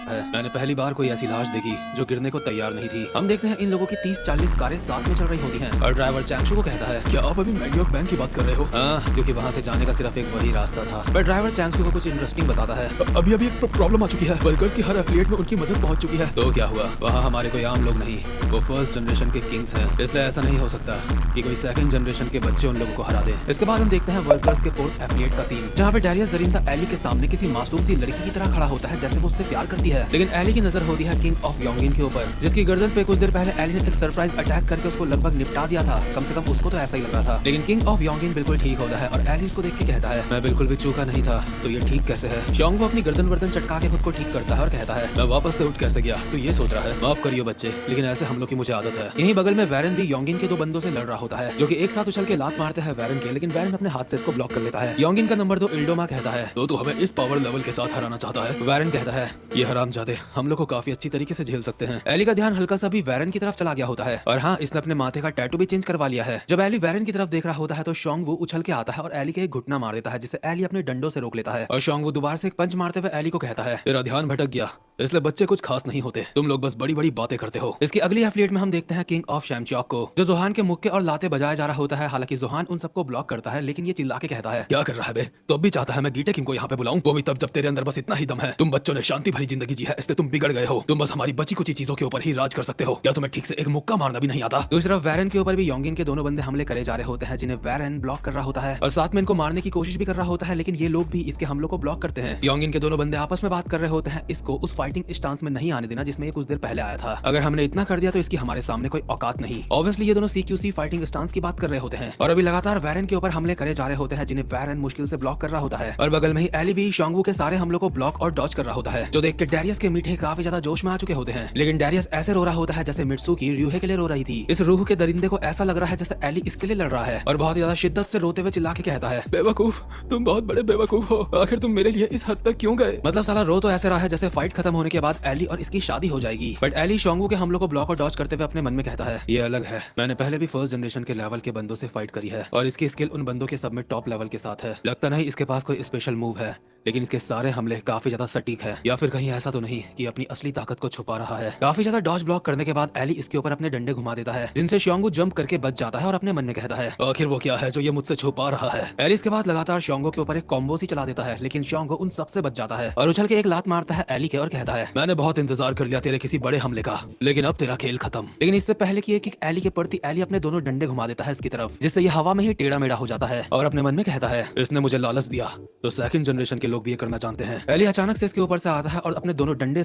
है। मैंने पहली बार कोई ऐसी लाश देखी जो गिरने को तैयार नहीं थी। हम देखते हैं इन लोगों की 30-40 कारें साथ में चल रही होती हैं और ड्राइवर चैंगशू को कहता है, क्या आप अभी मैग्योक बैंक की बात कर रहे हो? हाँ, क्योंकि वहाँ से जाने का सिर्फ एक वही रास्ता था। पर ड्राइवर चैंगशू को कुछ इंटरेस्टिंग बताता है। अभी अभी एक प्रॉब्लम आ चुकी है, वर्कर्स की हर एफिलिएट में उनकी मदद पहुंच चुकी है। तो क्या हुआ? वहाँ हमारे कोई आम लोग नहीं, वो फर्स्ट जनरेशन के किंग्स हैं, इसलिए ऐसा नहीं हो सकता कि कोई सेकंड जनरेशन के बच्चे उन लोगों को हरा दे। इसके बाद हम देखते हैं वर्कर्स के फोर्थ एफिलिएट का सीन, जहाँ पे डैरियस दरिंदा एली के सामने किसी मासूम सी लड़की की तरह खड़ा होता है, जैसे वो उससे प्यार करती है। लेकिन एली की नजर होती है किंग ऑफ योंगिन के ऊपर, जिसकी गर्दन पे कुछ देर पहले एली ने एक सरप्राइज अटैक करके उसको लगभग निपटा दिया था। कम से कम उसको तो ऐसा ही लग रहा था। लेकिन किंग ऑफ योंगिन बिल्कुल ठीक होता है और एली उसको देख के कहता है, मैं बिल्कुल भी चूका नहीं था, तो ये ठीक कैसे है? शोंग वो अपनी गर्दन वर्दन चटका के खुद को ठीक करता है और कहता है, मैं वापस से उठ कैसे गया? तो ये सोच रहा है, माफ करियो बच्चे, लेकिन ऐसे हमलों की मुझे आदत है। यहीं बगल में वैरन भी योंगिन के दो बंदों से लड़ रहा होता है, जो कि एक साथ उछल के लात मारते हैं वैरन के, लेकिन वैरन अपने हाथ से इसको ब्लॉक कर लेता है। योंगिन का नंबर 2 इल्डोमा कहता है, तो तू हमें इस पावर लेवल के साथ हराना चाहता है? वैरन कहता है, ये हरामजादे हम लोग को काफी अच्छी तरीके से झेल सकते हैं। एली का ध्यान हल्का सा भी वैरन की तरफ चला गया होता है और हाँ, इसने अपने माथे का टैटू भी चेंज करवा लिया है। जब एली वैरन की तरफ देख रहा होता है तो शोंग वो उछल के आता है और एली के एक घुटना मार देता है, जिसे एली अपने डंडों से रोक लेता है और शोंग वो दोबारा से एक पंच मारते हुए एली को कहता है, तेरा ध्यान भटक गया, इसलिए बच्चे कुछ खास नहीं होते, तुम लोग बस बड़ी बड़ी बातें करते हो। इसकी अगली एफिलिएट में हम देखते हैं किंग ऑफ शैमचॉक को, जो जोहान के मुक्के और लाते बजाया जा रहा होता है। हालांकि जोहान उन सबको ब्लॉक करता है, लेकिन ये चिल्ला के कहता है, क्या कर रहा है बे? तो अब भी चाहता है मैं गीटे किंग को यहाँ पे बुलाऊं? वो भी तब जब तेरे अंदर बस इतना ही दम है। तुम बच्चों ने शांति भरी जिंदगी जी है, इसलिए तुम बिगड़ गए हो। तुम बस हमारी बची कुछ चीजों के ऊपर ही राज कर सकते हो। क्या तुम्हें ठीक से एक मुक्का मारना भी नहीं आता? दूसरी तरफ वैरन के ऊपर भी योंगिन के दोनों बंदे हमले करे जा रहे होते हैं, जिन्हें वैरन ब्लॉक कर रहा होता है और साथ में इनको मारने की कोशिश भी कर रहा होता है, लेकिन ये लोग भी इसके हमलों को ब्लॉक करते हैं। योंगिन के दोनों बंदे आपस में बात कर रहे होते हैं, इसको उस फाइटिंग स्टांस में नहीं आने देना जिसमें ये कुछ देर पहले आया था। अगर हमने इतना कर दिया तो इसकी हमारे सामने कोई औकात नहीं। ऑब्वियसली ये दोनों सीक्यूसी फाइटिंग स्टांस की बात कर रहे होते हैं और अभी लगातार वैरन के ऊपर हमले करे जा रहे होते हैं, जिन्हें वैरन मुश्किल से ब्लॉक कर रहा होता है। और बगल में ही एली भी शोंगवू के सारे हमलों को ब्लॉक और डॉज कर रहा होता है, जो देख के डैरियस के मीठे काफी ज्यादा जोश में आ चुके होते हैं। लेकिन डैरियस ऐसे रो रहा होता है जैसे मित्सुकी ryuhei के लिए रो रही थी। इस रूह के दरिंदे को ऐसा लग रहा है जैसे एली इसके लिए लड़ रहा है और बहुत ज्यादा शिद्दत से रोते हुए चिल्ला के कहता है, बेवकूफ, तुम बहुत बड़े बेवकूफ हो, आखिर तुम मेरे लिए इस हद तक क्यों गए? मतलब साला रो तो ऐसे रहा है जैसे फाइट खत्म होने के बाद एली और इसकी शादी हो जाएगी। बट एली शोंगवू के हमलों को ब्लॉक और डॉज करते हुए अपने मन में कहता है, ये अलग है, मैंने पहले भी फर्स्ट जनरेशन के लेवल के बंदों से फाइट करी है और इसकी स्किल उन बंदों के सब में टॉप लेवल के साथ है। लगता नहीं इसके पास कोई स्पेशल मूव है, लेकिन इसके सारे हमले काफी ज्यादा सटीक है। या फिर कहीं ऐसा तो नहीं कि अपनी असली ताकत को छुपा रहा है? काफी ज्यादा डॉज ब्लॉक करने के बाद एली इसके ऊपर अपने डंडे घुमा देता है, जिनसे शोंगवू जंप करके बच जाता है और अपने मन में कहता है, आखिर वो क्या है जो ये मुझसे छुपा रहा है? एली इसके बाद लगातार शोंगवू के ऊपर एक कॉम्बो सी चला देता है, लेकिन शोंगवू उन सबसे बच जाता है और उछल के एक लात मारता है एली के और कहता है, मैंने बहुत इंतजार कर लिया तेरे किसी बड़े हमले का, लेकिन अब तेरा खेल खत्म। लेकिन इससे पहले कि एक एली के प्रति एली अपने दोनों डंडे घुमा देता है इसकी तरफ, जिससे ये हवा में ही टेढ़ा मेढ़ा हो जाता है और अपने मन में कहता है, इसने मुझे लालच दिया तो सेकंड जनरेशन के लोग भी ये करना जानते हैं। एली अचानक से इसके ऊपर से आता है और अपने दोनों डंडे